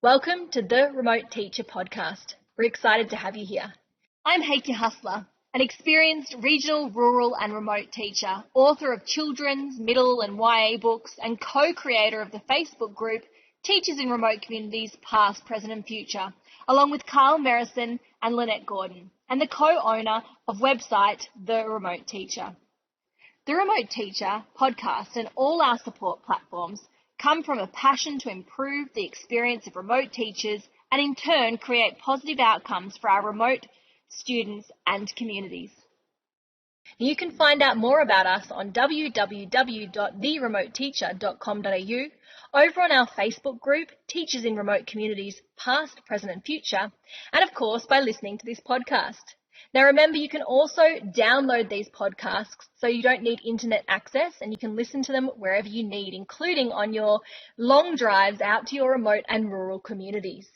Welcome to the Remote Teacher Podcast. We're excited to have you here. I'm Hakea Hustler, an experienced regional, rural and remote teacher, author of children's, middle and YA books and co-creator of the Facebook group Teachers in Remote Communities Past, Present and Future, along with Carl Merrison and Lynette Gordon, and the co-owner of website The Remote Teacher. The Remote Teacher podcast and all our support platforms come from a passion to improve the experience of remote teachers and in turn create positive outcomes for our remote students and communities. You can find out more about us on www.theremoteteacher.com.au, over on our Facebook group, Teachers in Remote Communities Past, Present and Future, and of course by listening to this podcast. Now remember, you can also download these podcasts so you don't need internet access and you can listen to them wherever you need, including on your long drives out to your remote and rural communities.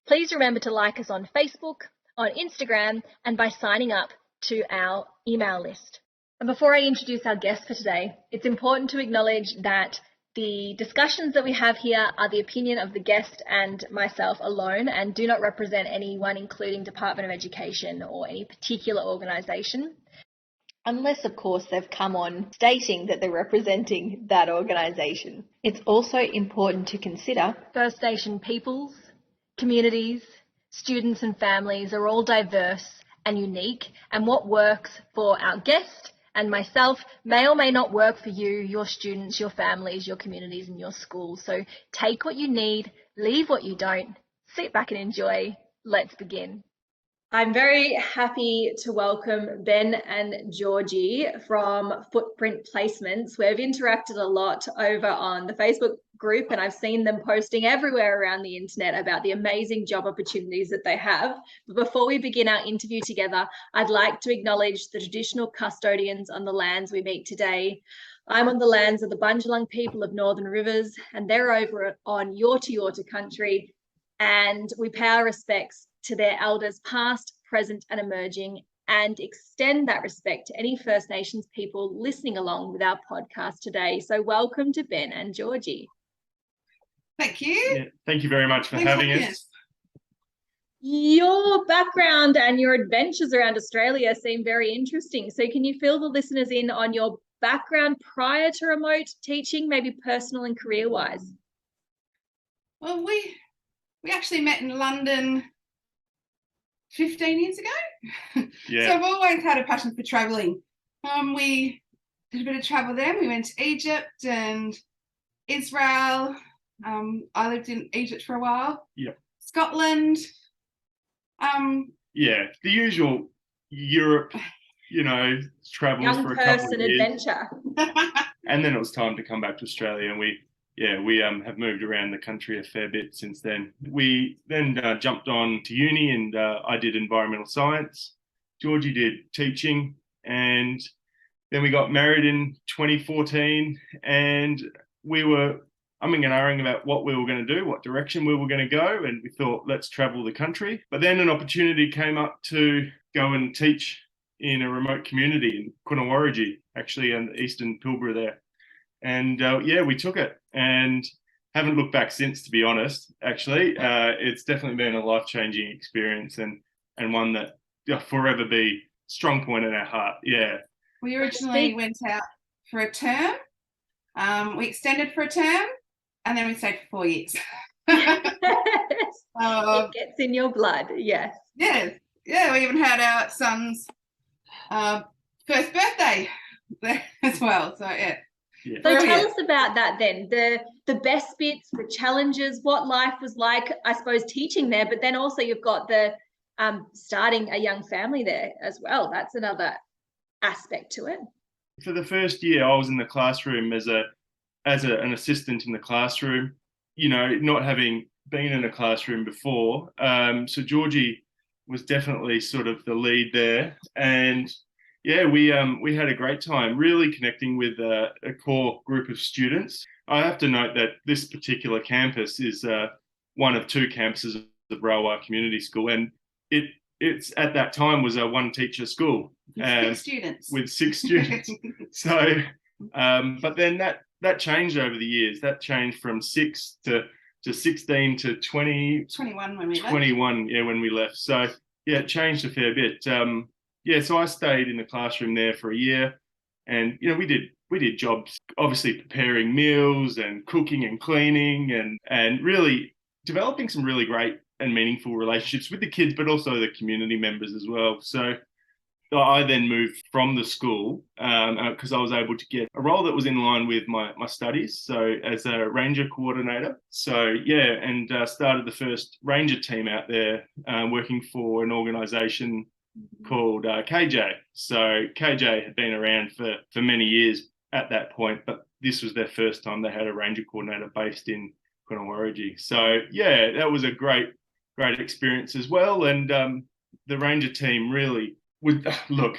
Please remember to like us on Facebook, on Instagram, and by signing up to our email list. And before I introduce our guest for today, it's important to acknowledge that the discussions that we have here are the opinion of the guest and myself alone and do not represent anyone, including Department of Education or any particular organisation, unless, of course, they've come on stating that they're representing that organisation. It's also important to consider First Nation peoples, communities, students and families are all diverse and unique, and what works for our guest and myself may or may not work for you, your students, your families, your communities and your schools. So take what you need, leave what you don't, sit back and enjoy. Let's begin. I'm very happy to welcome Ben and Georgie from Footprint Placements. We've interacted a lot over on the Facebook group and I've seen them posting everywhere around the internet about the amazing job opportunities that they have. But before we begin our interview together, I'd like to acknowledge the traditional custodians on the lands we meet today. I'm on the lands of the Bundjalung people of Northern Rivers and they're over on Yorta country, and we pay our respects to their elders past, present and emerging, and extend that respect to any First Nations people listening along with our podcast today. So welcome to Ben and Georgie. Thank you. Yeah, thank you very much for having us. Your background and your adventures around Australia seem very interesting. So can you fill the listeners in on your background prior to remote teaching, maybe personal and career-wise? Well, we actually met in London 15 years ago. Yeah. So I've always had a passion for travelling. We did a bit of travel then. We went to Egypt and Israel. I lived in Egypt for a while. Yeah. Scotland. Yeah, the usual Europe, travels for a couple of years. Adventure. And then it was time to come back to Australia, and we have moved around the country a fair bit since then. We then jumped on to uni and I did environmental science. Georgie did teaching, and then we got married in 2014 and we were umming and ahhing about what we were going to do, what direction we were going to go, and we thought, let's travel the country. But then an opportunity came up to go and teach in a remote community in Kunnawarrigi, actually in the Eastern Pilbara there. And we took it and haven't looked back since, to be honest. Actually, it's definitely been a life-changing experience and one that will forever be a strong point in our heart. Yeah. We originally went out for a term. We extended for a term and then we stayed for 4 years. It gets in your blood, yes. Yes. Yeah, we even had our son's first birthday there as well. So, yeah. Yeah. So tell us about that then, the best bits, the challenges, what life was like, I suppose, teaching there, but then also you've got the starting a young family there as well. That's another aspect to it. For the first year, I was in the classroom as an assistant in the classroom, not having been in a classroom before. So Georgie was definitely sort of the lead there. And yeah, we had a great time really connecting with a core group of students. I have to note that this particular campus is one of two campuses of the Brawa Community School, and it's at that time was a one teacher school with six students. So, but then that changed over the years. That changed from 6 to to 16 to 21 when we left. 21, yeah, when we left. So yeah, it changed a fair bit. Yeah, so I stayed in the classroom there for a year, and we did jobs, obviously preparing meals and cooking and cleaning and really developing some really great and meaningful relationships with the kids, but also the community members as well. So I then moved from the school because I was able to get a role that was in line with my studies. So as a ranger coordinator. So yeah, and started the first ranger team out there working for an organisation called KJ. So KJ had been around for many years at that point, but this was their first time they had a ranger coordinator based in Kunawarigi. So yeah, that was a great experience as well. And the ranger team really would look.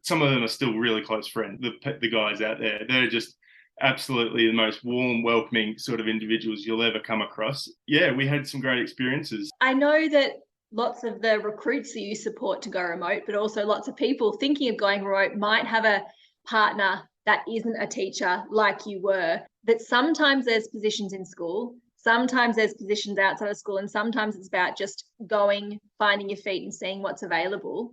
Some of them are still really close friends. The guys out there, they're just absolutely the most warm, welcoming sort of individuals you'll ever come across. Yeah, we had some great experiences. I know that lots of the recruits that you support to go remote, but also lots of people thinking of going remote might have a partner that isn't a teacher like you were, that sometimes there's positions in school, sometimes there's positions outside of school, and sometimes it's about just going, finding your feet and seeing what's available.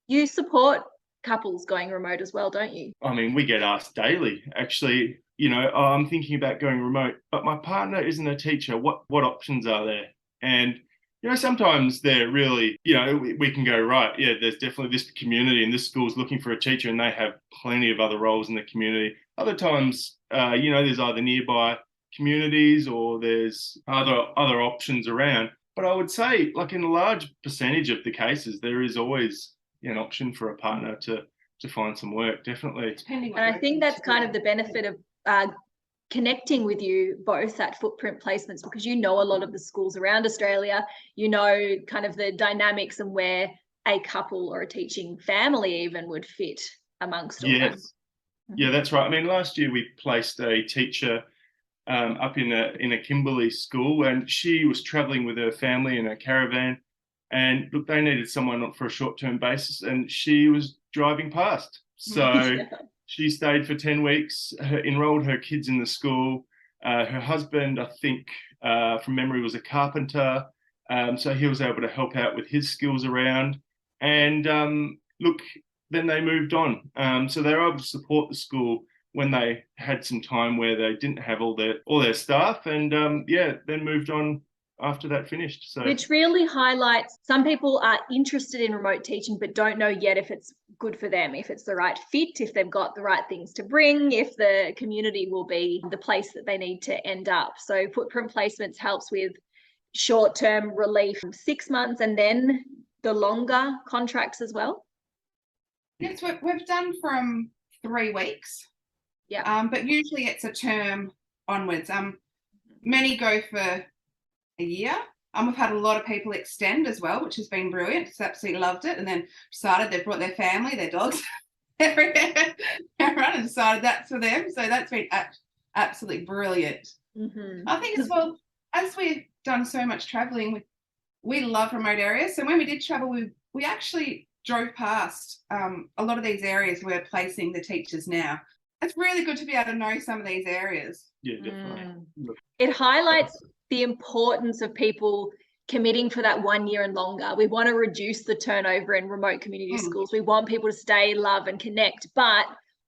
You support couples going remote as well, don't you? I mean, we get asked daily, actually, I'm thinking about going remote, but my partner isn't a teacher. What options are there? And sometimes they're really, we can go, right, yeah, there's definitely this community and this school's looking for a teacher and they have plenty of other roles in the community. Other times, there's either nearby communities or there's other options around. But I would say, like in a large percentage of the cases, there is always an option for a partner to find some work, definitely. And I think that's kind of the benefit of connecting with you both at Footprint Placements, because a lot of the schools around Australia, kind of the dynamics and where a couple or a teaching family even would fit amongst all yes. them. Yeah, that's right. I mean, last year we placed a teacher up in a Kimberley school, and she was travelling with her family in a caravan, and look, they needed someone for a short-term basis, and she was driving past. So yeah. She stayed for 10 weeks, enrolled her kids in the school. Her husband, I think, from memory, was a carpenter. So he was able to help out with his skills around. And look, then they moved on. So they were able to support the school when they had some time where they didn't have all their staff. And then moved on after that finished. So, which really highlights some people are interested in remote teaching but don't know yet if it's good for them, if it's the right fit, if they've got the right things to bring, if the community will be the place that they need to end up. So Footprint Placements helps with short-term relief, 6 months, and then the longer contracts as well. Yes, we've done from 3 weeks. Yeah. But usually it's a term onwards. Many go for a year. We've had a lot of people extend as well, which has been brilliant. Just absolutely loved it. And then decided they've brought their family, their dogs, everywhere around, and decided that's for them. So that's been absolutely brilliant. Mm-hmm. I think as well, as we've done so much traveling, we love remote areas. So when we did travel, we actually drove past a lot of these areas we're placing the teachers now. It's really good to be able to know some of these areas. Yeah, definitely. It highlights the importance of people committing for that 1 year and longer. We want to reduce the turnover in remote community schools. We want people to stay, love and connect, but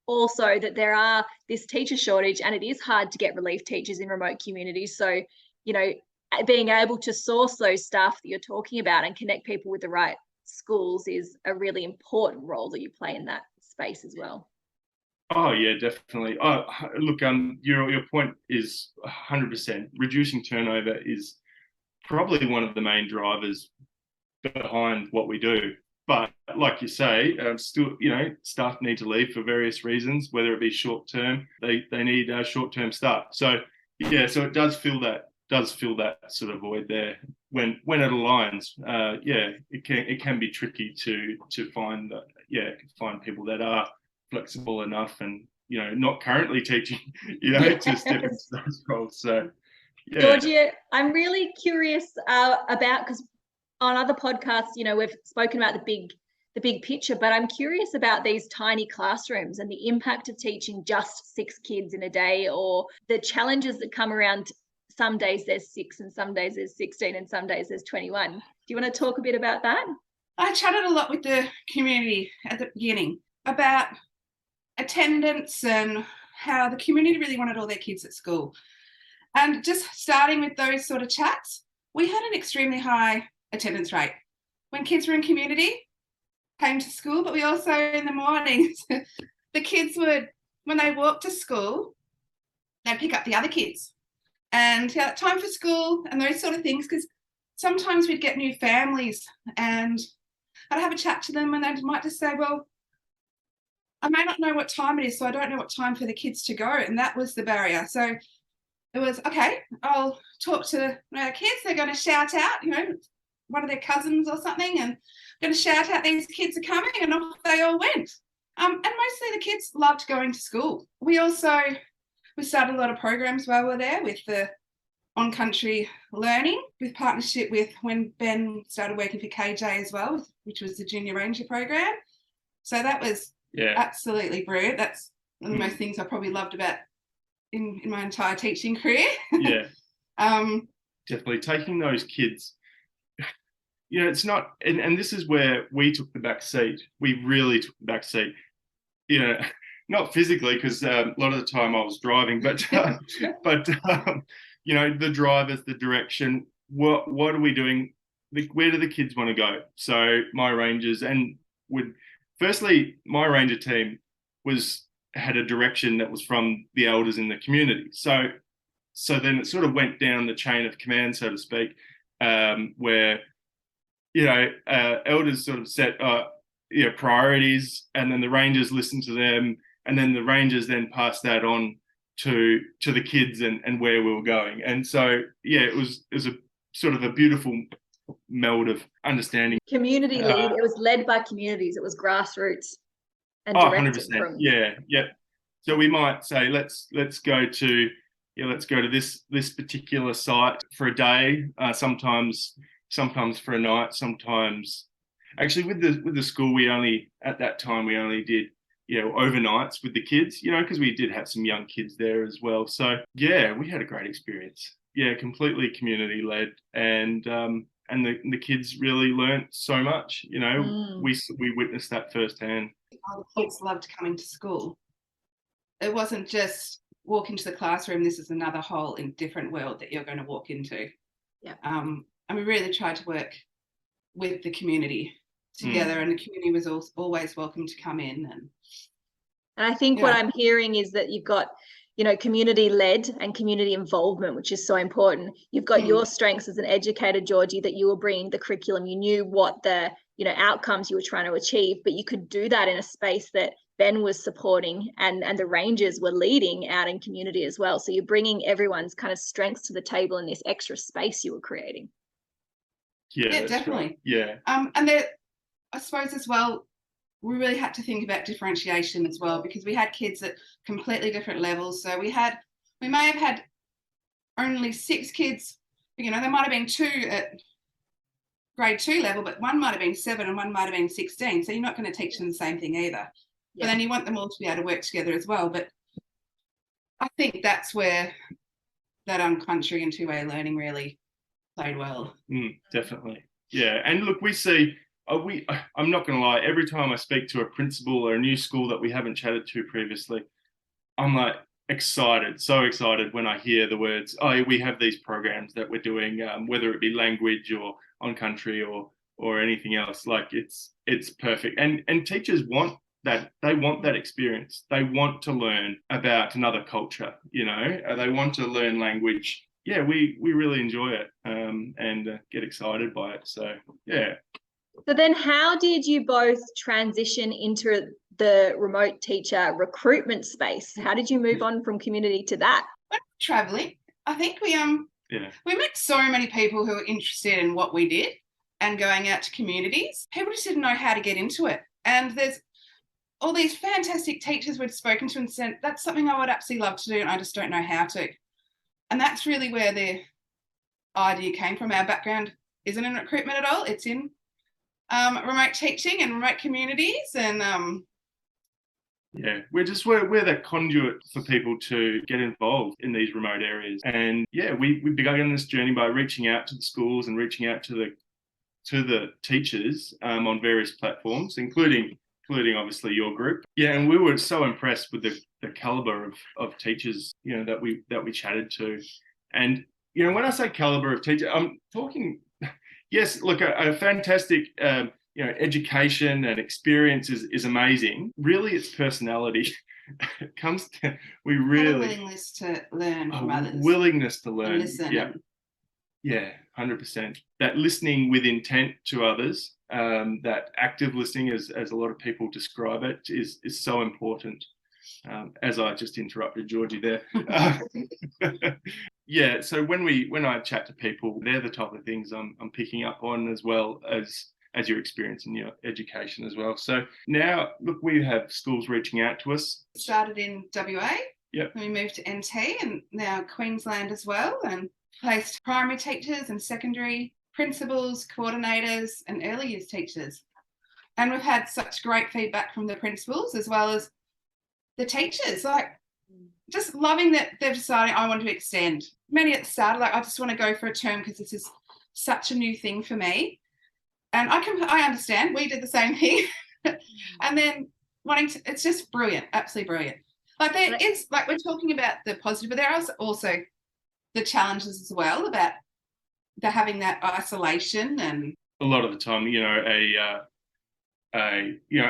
also that there are this teacher shortage and it is hard to get relief teachers in remote communities. So, being able to source those staff that you're talking about and connect people with the right schools is a really important role that you play in that space as well. Oh yeah, definitely. Oh, look, your point is 100%. Reducing turnover is probably one of the main drivers behind what we do. But like you say, still, staff need to leave for various reasons, whether it be short term. They need short-term staff. So yeah, so it does fill that sort of void there when it aligns. It can be tricky to find people that are flexible enough and not currently teaching to step into those roles. So yeah. Georgia, I'm really curious about, because on other podcasts we've spoken about the big picture, but I'm curious about these tiny classrooms and the impact of teaching just 6 kids in a day, or the challenges that come around some days there's 6 and some days there's 16 and some days there's 21. Do you want to talk a bit about that? I chatted a lot with the community at the beginning about attendance and how the community really wanted all their kids at school. And just starting with those sort of chats, we had an extremely high attendance rate. When kids were in community, came to school, but we also in the mornings, the kids would, when they walked to school, they'd pick up the other kids. And time for school and those sort of things, because sometimes we'd get new families and I'd have a chat to them and they might just say, well, I may not know what time it is, so I don't know what time for the kids to go. And that was the barrier. So it was, okay, I'll talk to our kids. They're going to shout out, one of their cousins or something, and going to shout out these kids are coming, and off they all went. And mostly the kids loved going to school. We started a lot of programs while we were there with the on-country learning, with partnership with when Ben started working for KJ as well, which was the Junior Ranger program. So that was absolutely brilliant. That's one of the most things I probably loved about in my entire teaching career. Yeah. Definitely taking those kids. It's not, and this is where we took the back seat. We really took the back seat. Not physically, because a lot of the time I was driving, but the drivers, the direction. What are we doing? Where do the kids want to go? So my rangers firstly, my ranger team had a direction that was from the elders in the community. So then it sort of went down the chain of command, so to speak, where elders sort of set priorities, and then the rangers listened to them, and then the rangers then passed that on to the kids and where we were going. And so it was a sort of a beautiful meld of understanding. Community lead. It was led by communities. It was grassroots and directed 100%. from. Yeah. So we might say let's go to this particular site for a day. Sometimes for a night. Sometimes, actually, with the school, we only did overnights with the kids. Because we did have some young kids there as well. So we had a great experience. Completely community led, and the kids really learnt so much. We witnessed that firsthand. The kids loved coming to school. It wasn't just walk into the classroom. This is another whole different world that you're going to walk into. Yeah. And we really tried to work with the community together, and the community was always welcome to come in. And I think what I'm hearing is that you've got, community led and community involvement, which is so important. You've got your strengths as an educator, Georgie, that you were bringing the curriculum. You knew what the, outcomes you were trying to achieve, but you could do that in a space that Ben was supporting and the Rangers were leading out in community as well. So you're bringing everyone's kind of strengths to the table in this extra space you were creating. Yeah, definitely. Right. Yeah. And there, I suppose as well, we really had to think about differentiation as well, because we had kids at completely different levels. So we may have had only 6 kids, there might have been 2 at grade 2 level, but one might have been 7 and one might have been 16. So you're not going to teach them the same thing either. Yeah. But then you want them all to be able to work together as well. But I think that's where that country and two-way learning really played well. Definitely. Yeah. And look, we see, I'm not going to lie, every time I speak to a principal or a new school that we haven't chatted to previously, I'm like so excited when I hear the words, we have these programs that we're doing, whether it be language or on country or anything else. Like it's perfect. And teachers want that. They want that experience. They want to learn about another culture, they want to learn language. Yeah, we really enjoy it and get excited by it. So, yeah. So then how did you both transition into the remote teacher recruitment space? How did you move on from community to that? When traveling, I think we met so many people who were interested in what we did and going out to communities. People just didn't know how to get into it. And there's all these fantastic teachers we'd spoken to and said, that's something I would absolutely love to do and I just don't know how to. And that's really where the idea came from. Our background isn't in recruitment at all. It's in remote teaching and remote communities. And Yeah, we're that conduit for people to get involved in these remote areas. And yeah, we began this journey by reaching out to the schools and reaching out to the teachers on various platforms, including obviously your group. Yeah, and we were so impressed with the caliber of teachers, that we chatted to. And when I say caliber of teacher, I'm talking, yes, look, a fantastic education and experience is amazing. Really, it's personality. It comes to willingness to learn from others. Willingness to learn. And listen. Yeah, 100%. That listening with intent to others, that active listening, as a lot of people describe it, is so important. As I just interrupted Georgie there. Yeah, so when I chat to people, they're the type of things I'm picking up on, as well as your experience in your education as well. So now, look, we have schools reaching out to us. Started in WA. Yep. We moved to NT and now Queensland as well, and placed primary teachers and secondary principals, coordinators, and early years teachers. And we've had such great feedback from the principals as well as the teachers, like just loving that they've decided, I want to extend. Many at the start, like, I just want to go for a term because this is such a new thing for me. And I understand, we did the same thing. And then it's just brilliant, absolutely brilliant. Like, there is, like, we're talking about the positive, but there are also the challenges as well about the having that isolation. And a lot of the time,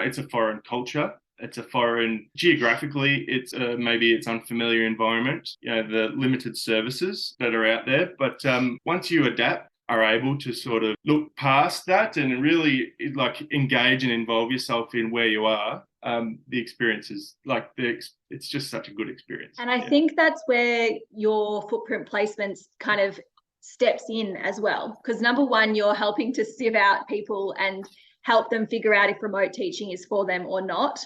it's a foreign culture. It's a foreign, geographically, it's maybe it's unfamiliar environment, the limited services that are out there. But once you adapt, are able to sort of look past that and really like engage and involve yourself in where you are, the experience is like it's just such a good experience. And I think that's where your footprint placements kind of steps in as well, because number one, you're helping to sieve out people and help them figure out if remote teaching is for them or not.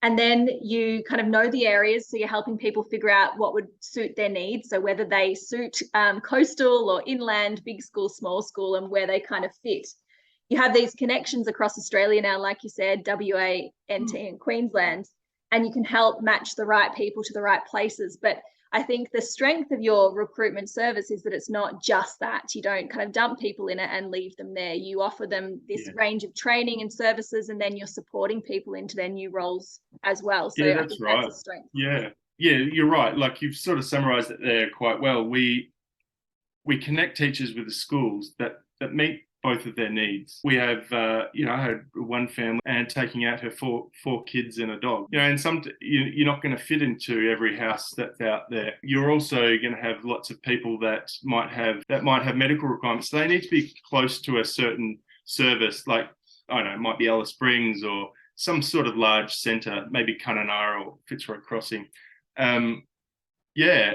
And then you kind of know the areas, so you're helping people figure out what would suit their needs. So whether they suit coastal or inland, big school, small school, and where they kind of fit. You have these connections across Australia now, like you said, WA, NT, and Queensland, and you can help match the right people to the right places. But I think the strength of your recruitment service is that it's not just that. You don't kind of dump people in it and leave them there. You offer them this range of training and services, and then you're supporting people into their new roles as well. So yeah, I think that's a strength. Yeah, you're right. Like, you've sort of summarised it there quite well. We connect teachers with the schools that meet both of their needs. We have, I had one family and taking out her four kids and a dog. And you're not going to fit into every house that's out there. You're also going to have lots of people that might have medical requirements. So they need to be close to a certain service, like, I don't know, it might be Alice Springs or some sort of large centre, maybe Kununurra or Fitzroy Crossing.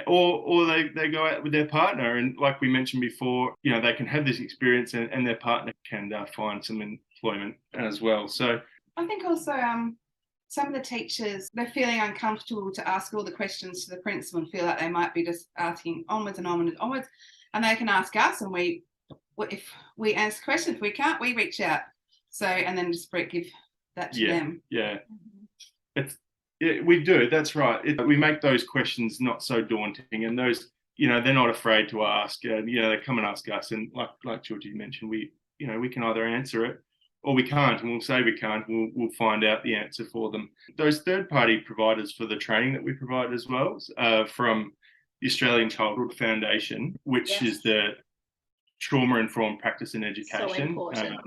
Or they go out with their partner, and like we mentioned before, they can have this experience and their partner can find some employment as well. So I think also some of the teachers, they're feeling uncomfortable to ask all the questions to the principal and feel like they might be just asking onwards and onwards and onwards, and they can ask us, and if we answer questions, if we can't, we reach out. So, and then just give that to them. Yeah. Yeah, we do. That's right. We make those questions not so daunting, and those, they're not afraid to ask. They come and ask us, and like Georgie mentioned, we can either answer it or we can't, and we'll say we can't. We'll find out the answer for them. Those third-party providers for the training that we provide as well, from the Australian Childhood Foundation, which is the trauma-informed practice in education. So important.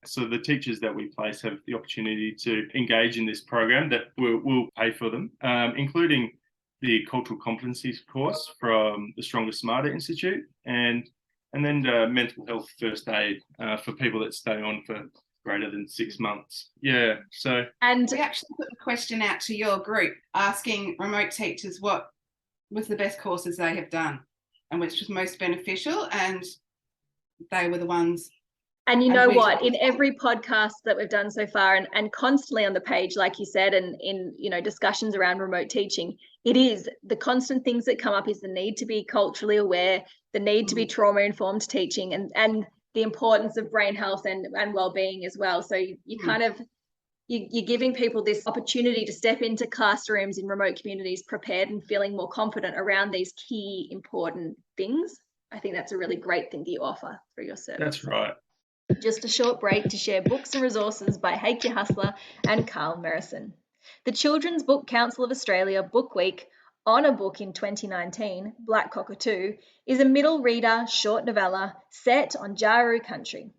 So the teachers that we place have the opportunity to engage in this program that will pay for them, including the cultural competencies course from the Stronger Smarter Institute, and then mental health first aid for people that stay on for greater than 6 months. Yeah. So, and we actually put a question out to your group asking remote teachers what was the best courses they have done and which was most beneficial, and they were the ones. And you know what, in every podcast that we've done so far, and constantly on the page, like you said, and in discussions around remote teaching, it is the constant things that come up is the need to be culturally aware, the need to be trauma-informed teaching, and the importance of brain health and well-being as well. So you kind of You're giving people this opportunity to step into classrooms in remote communities prepared and feeling more confident around these key important things. I think that's a really great thing that you offer through your service. That's right. Just a short break to share books and resources by Hakea Hustler and Carl Merrison. The Children's Book Council of Australia Book Week Honour Book in 2019, Black Cockatoo, is a middle reader short novella set on Jaru country.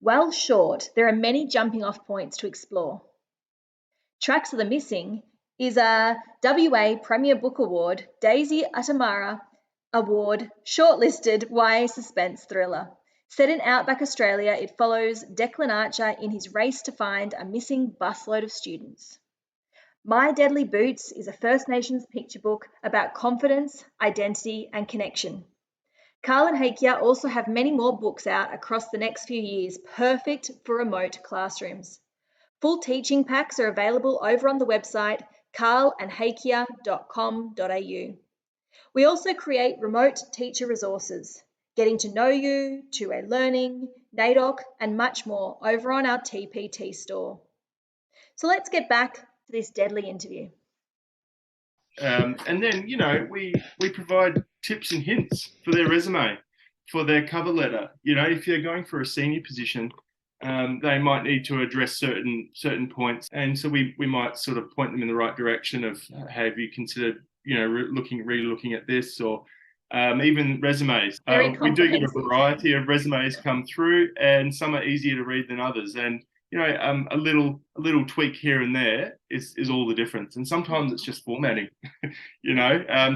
While short, there are many jumping off points to explore. Tracks of the Missing is a WA Premier Book Award, Daisy Atamara Award shortlisted YA suspense thriller. Set in outback Australia, it follows Declan Archer in his race to find a missing busload of students. My Deadly Boots is a First Nations picture book about confidence, identity, and connection. Carl and Hakea also have many more books out across the next few years, perfect for remote classrooms. Full teaching packs are available over on the website carlandhakea.com.au. We also create remote teacher resources, Getting to Know You, 2A Learning, NAIDOC, and much more over on our TPT store. So let's get back to this deadly interview. And then, we provide tips and hints for their resume, for their cover letter. If they're going for a senior position, they might need to address certain points. And so we might sort of point them in the right direction of, have you considered, re-looking at this, or even resumes. We do get a variety of resumes come through, and some are easier to read than others. And a little tweak here and there is all the difference. And sometimes it's just formatting,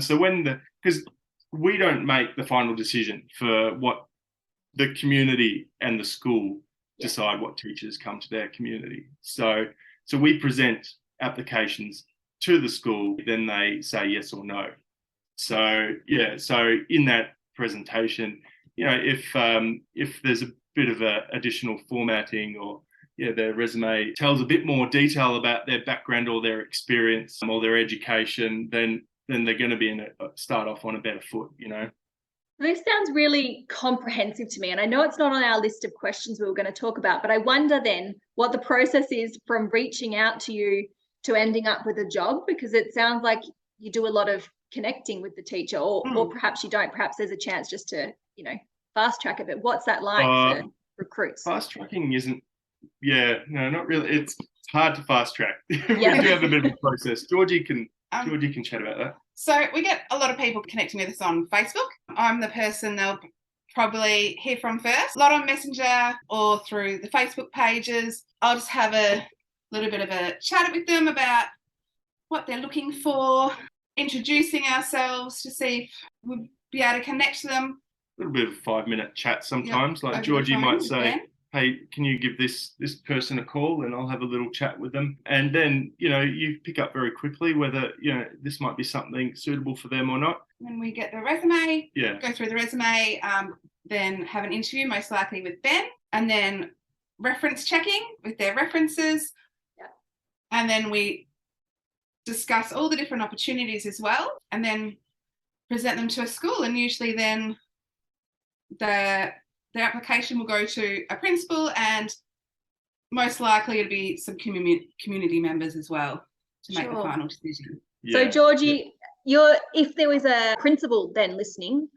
So because we don't make the final decision for what the community and the school decide what teachers come to their community. So we present applications to the school, then they say yes or no. So in that presentation, if there's a bit of additional formatting, or their resume tells a bit more detail about their background or their experience or their education, then they're going to be start off on a better foot, This sounds really comprehensive to me, and I know it's not on our list of questions we were going to talk about, but I wonder then what the process is from reaching out to you to ending up with a job, because it sounds like you do a lot of connecting with the teacher, or perhaps you don't. Perhaps there's a chance just to, fast track it. But what's that like for recruits? Fast tracking isn't. Yeah, no, not really. It's hard to fast track. We do have a bit of a process. Georgie can chat about that. So we get a lot of people connecting with us on Facebook. I'm the person they'll probably hear from first. A lot on Messenger or through the Facebook pages. I'll just have a little bit of a chat with them about what they're looking for, introducing ourselves to see if we'll be able to connect to them. A little bit of a 5-minute chat sometimes. Like Georgie might say, hey, can you give this person a call, and I'll have a little chat with them. And then, you pick up very quickly whether, this might be something suitable for them or not. When we get the resume, go through the resume, then have an interview, most likely with Ben, and then reference checking with their references. Yeah. And then we discuss all the different opportunities as well, and then present them to a school. And usually then the application will go to a principal, and most likely it'll be some community members as well to make the final decision. So Georgie, if there was a principal then listening,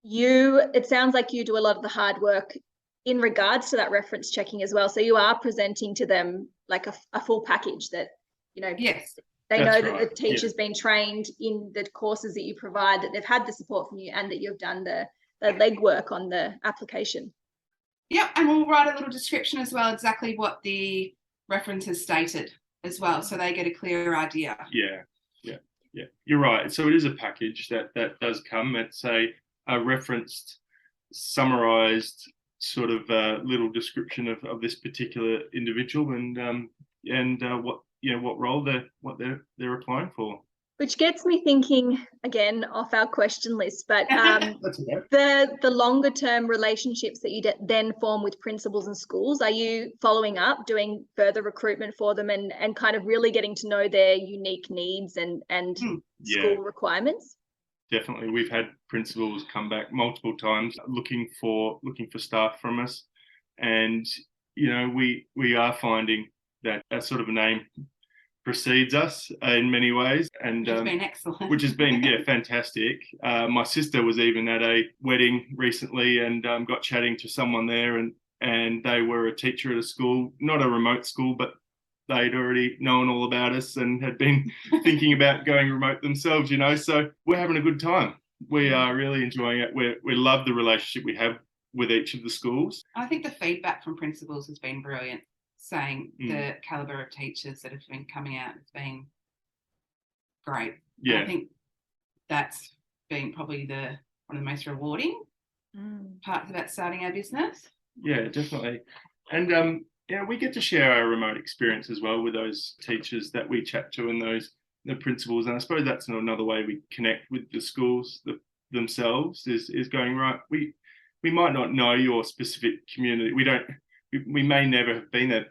it sounds like you do a lot of the hard work in regards to that reference checking as well. So you are presenting to them like a full package that, yes, they know that the teacher's been trained in the courses that you provide, that they've had the support from you, and that you've done the legwork on the application. Yep, and we'll write a little description as well, exactly what the reference has stated as well, so they get a clearer idea. Yeah. You're right. So it is a package that does come. It's a referenced, summarised sort of little description of this particular individual, and what role they're applying for. Which gets me thinking, again, off our question list, but the longer term relationships that you then form with principals and schools, are you following up, doing further recruitment for them, and kind of really getting to know their unique needs and school requirements? Definitely. We've had principals come back multiple times looking for staff from us. And, we are finding that sort of a name precedes us in many ways, and Which has been excellent. Which has been fantastic. My sister was even at a wedding recently and got chatting to someone there, and they were a teacher at a school, not a remote school, but they'd already known all about us and had been thinking about going remote themselves, you know. So we're having a good time. We are really enjoying it. We love the relationship we have with each of the schools. I think the feedback from principals has been brilliant, saying the calibre of teachers that have been coming out has been great. Yeah. And I think that's been probably one of the most rewarding parts about starting our business. Yeah, definitely. And we get to share our remote experience as well with those teachers that we chat to and the principals. And I suppose that's another way we connect with the schools themselves is going, right, we might not know your specific community. We may never have been there,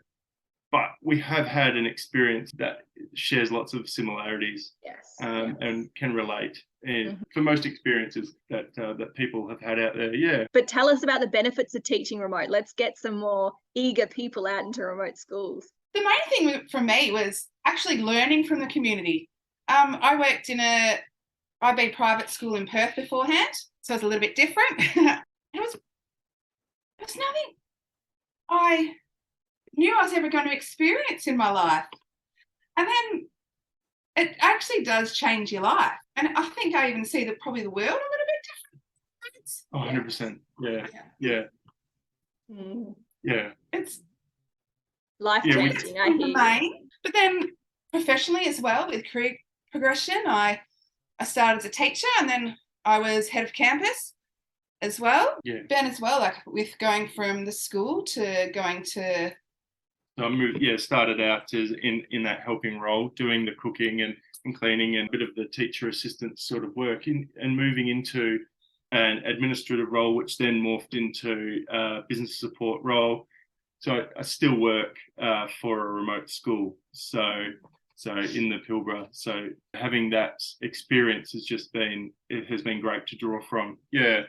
but we have had an experience that shares lots of similarities. Yes. And can relate for most experiences that people have had out there. Yeah. But tell us about the benefits of teaching remote. Let's get some more eager people out into remote schools. The main thing for me was actually learning from the community. I worked in a IB private school in Perth beforehand, so it was a little bit different. It was nothing I knew I was ever going to experience in my life. And then it actually does change your life. And I think I even see probably the world a little bit different. 100%. Yeah. Yeah. It's life-changing, I hear. But then professionally as well, with career progression, I started as a teacher and then I was head of campus as well. Yeah. Ben as well, like with going from the school to going to... So I moved, started out as in that helping role, doing the cooking and cleaning and a bit of the teacher assistant sort of work and moving into an administrative role, which then morphed into a business support role. So I still work for a remote school. So in the Pilbara. So having that experience has been great to draw from. Yeah.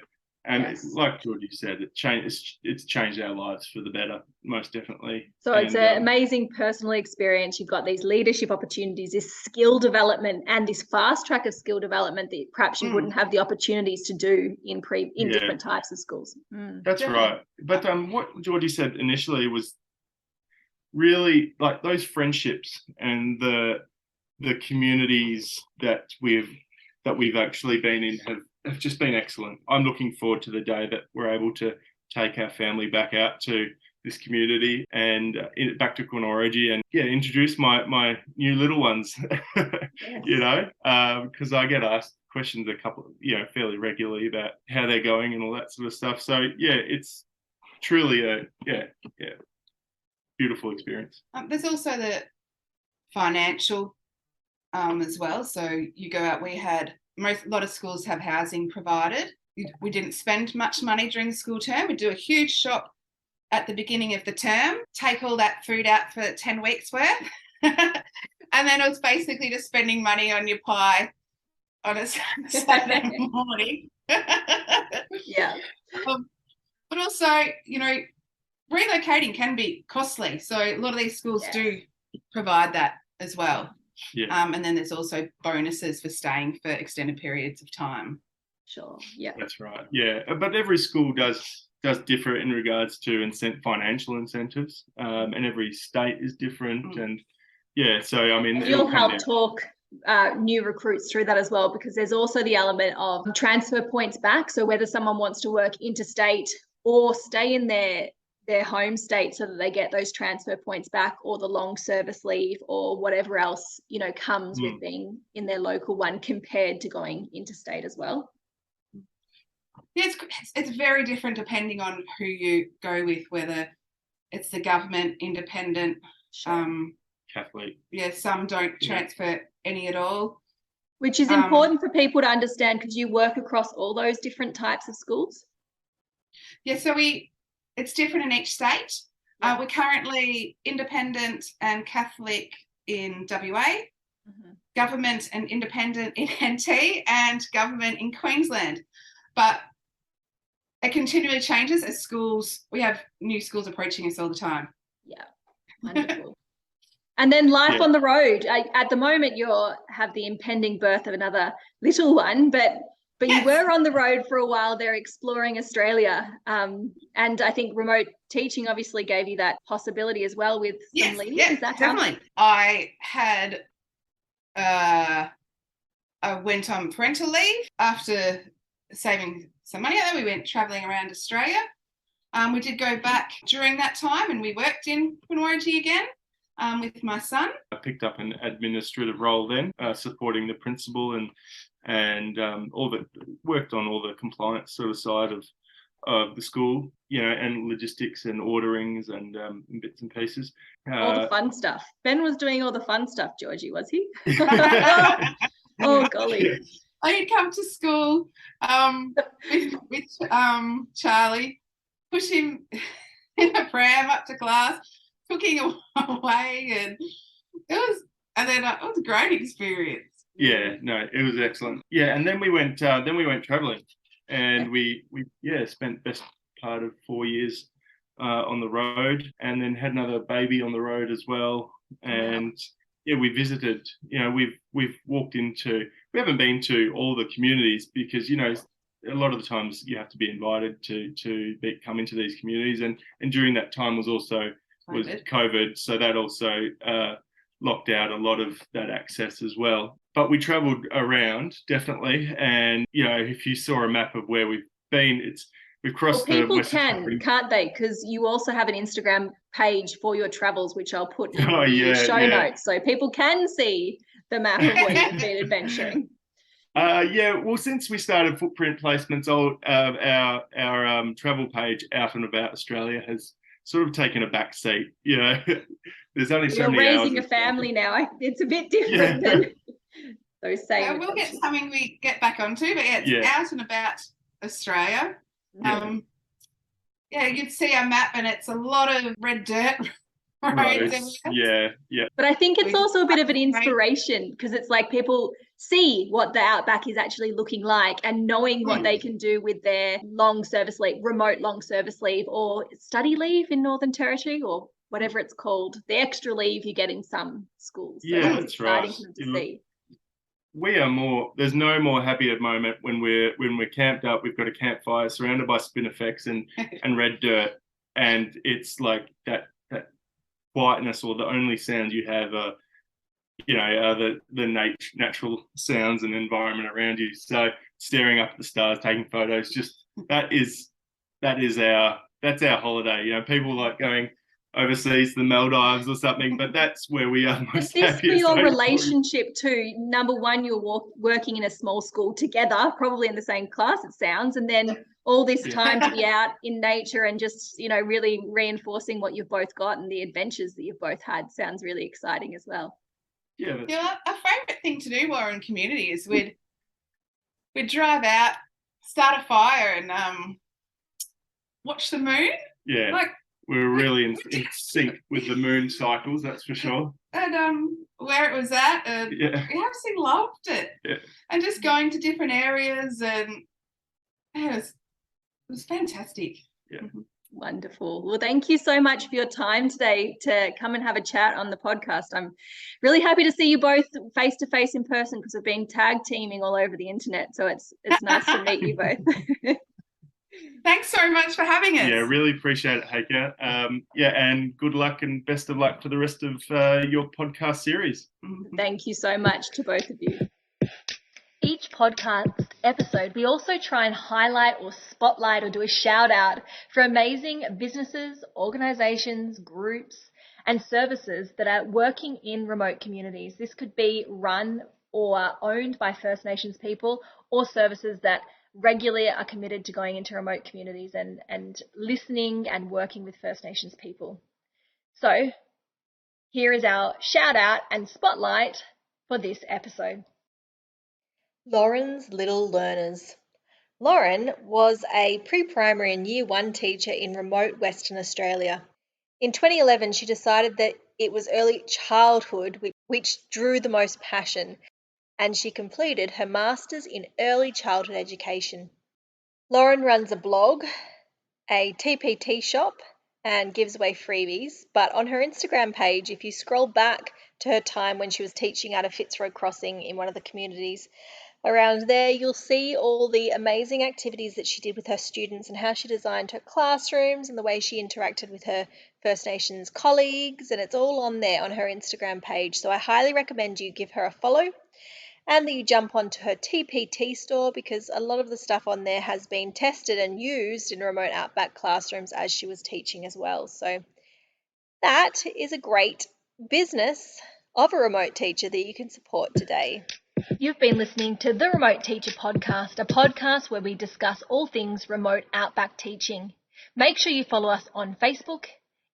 And like Georgie said, it's changed our lives for the better, most definitely. So it's an amazing personal experience. You've got these leadership opportunities, this skill development, and this fast track of skill development that perhaps you wouldn't have the opportunities to do in different types of schools. That's right. But what Georgie said initially was really like those friendships and the communities that we've actually been in have just been excellent. I'm looking forward to the day that we're able to take our family back out to this community and back to Knorrogi and introduce my new little ones, because I get asked questions fairly regularly about how they're going and all that sort of stuff. So it's truly a beautiful experience. There's also the financial as well. So you go out, a lot of schools have housing provided. We didn't spend much money during the school term. We do a huge shop at the beginning of the term, take all that food out for 10 weeks worth. And then it was basically just spending money on your pie on a Saturday morning. Yeah. But also, relocating can be costly. So a lot of these schools do provide that as well. Yeah. And then there's also bonuses for staying for extended periods of time. Sure. Yeah. That's right. Yeah. But every school does differ in regards to financial incentives. And every state is different. And so I mean, you'll help talk new recruits through that as well, because there's also the element of transfer points back. So whether someone wants to work interstate or stay in their home state so that they get those transfer points back, or the long service leave, or whatever else comes with being in their local one compared to going interstate as well. Yeah, it's very different depending on who you go with, whether it's the government, independent, Catholic. Yeah, some don't transfer any at all. Which is important for people to understand, because you work across all those different types of schools. Yeah, so it's different in each state. Yeah. We're currently independent and Catholic in WA, government and independent in NT, and government in Queensland. But it continually changes as we have new schools approaching us all the time. Yeah, wonderful. And then life Yeah. on the road. At the moment, you have the impending birth of another little one, but you Yes. were on the road for a while there exploring Australia. And I think remote teaching obviously gave you that possibility as well with some Yes, leave. yeah, Is that definitely. I went on parental leave after saving some money. We went traveling around Australia. We did go back during that time, and we worked in Quinwarrigi again with my son. I picked up an administrative role then, supporting the principal and worked on all the compliance sort of side of the school, and logistics and orderings and bits and pieces. all the fun stuff? Ben was doing all the fun stuff, Georgie, was he? Oh, golly. I'd come to school with Charlie, push him in a pram up to class, cooking away, and it was a great experience. Yeah, no, it was excellent. Yeah, and then we went traveling, and we spent best part of 4 years on the road, and then had another baby on the road as well. And we visited. We've walked into. We haven't been to all the communities because a lot of the times you have to be invited to come into these communities, and during that time was COVID, so that also locked out a lot of that access as well. But we travelled around definitely, and if you saw a map of where we've been, we've crossed the Western country. Can't they? Because you also have an Instagram page for your travels, which I'll put in the show notes, so people can see the map of where you've been adventuring. Well, since we started Footprint Placements, our travel page Out and About Australia has sort of taken a back seat. There's only so many hours. You're raising a family now. It's a bit different than those same. Yeah, we'll get something we get back onto, but it's Out and About Australia. You'd see our map, and it's a lot of red dirt roads. Yeah. But I think it's also a bit of an inspiration, because it's like people see what the outback is actually looking like, and knowing what they can do with their remote long service leave, or study leave in Northern Territory, or whatever it's called, the extra leave you get in some schools. So yeah, that's right. For them to see. We are there's no more happier moment when we're camped up. We've got a campfire surrounded by spinifex and red dirt, and it's like that quietness, or the only sound you have are the natural sounds and environment around you. So staring up at the stars, taking photos, just that's our holiday. People like going overseas, the Maldives or something, but that's where we are most happy. For your relationship too, number one, you're working in a small school together, probably in the same class, it sounds, and then all this time to be out in nature and just really reinforcing what you've both got, and the adventures that you've both had sounds really exciting as well. Yeah, our favourite thing to do while we're in community is we'd drive out, start a fire, and watch the moon. Yeah, we're really in sync with the moon cycles, that's for sure. And where it was at, and we absolutely loved it. Yeah. And just going to different areas, and it was fantastic. Yeah. Wonderful. Well, thank you so much for your time today to come and have a chat on the podcast. I'm really happy to see you both face to face in person, because we've been tag teaming all over the internet. So it's nice to meet you both. Thanks so much for having us. Yeah, really appreciate it, Hakea. And good luck and best of luck for the rest of your podcast series. Thank you so much to both of you. Each podcast episode, we also try and highlight or spotlight or do a shout out for amazing businesses, organisations, groups and services that are working in remote communities. This could be run or owned by First Nations people, or services that regularly are committed to going into remote communities and listening and working with First Nations people. So here is our shout out and spotlight for this episode. Lauren's Lil Learners. Lauren was a pre-primary and year 1 teacher in remote Western Australia. In 2011, she decided that it was early childhood which drew the most passion, and she completed her Masters in Early Childhood Education. Lauren runs a blog, a TPT shop, and gives away freebies. But on her Instagram page, if you scroll back to her time when she was teaching out of Fitzroy Crossing in one of the communities around there, you'll see all the amazing activities that she did with her students and how she designed her classrooms and the way she interacted with her First Nations colleagues. And it's all on there on her Instagram page. So I highly recommend you give her a follow and that you jump onto her TPT store, because a lot of the stuff on there has been tested and used in remote outback classrooms as she was teaching as well. So that is a great business of a remote teacher that you can support today. You've been listening to the Remote Teacher Podcast, a podcast where we discuss all things remote outback teaching. Make sure you follow us on Facebook,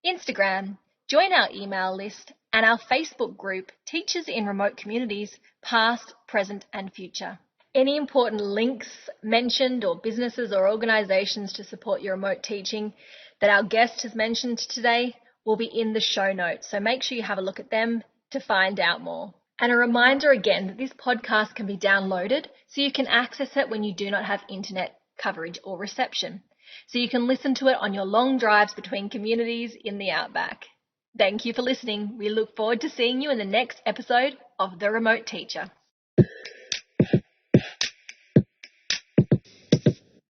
Instagram, join our email list and our Facebook group, Teachers in Remote Communities, Past, Present and Future. Any important links mentioned or businesses or organisations to support your remote teaching that our guest has mentioned today will be in the show notes. So make sure you have a look at them to find out more. And a reminder again that this podcast can be downloaded so you can access it when you do not have internet coverage or reception. So you can listen to it on your long drives between communities in the outback. Thank you for listening. We look forward to seeing you in the next episode of The Remote Teacher.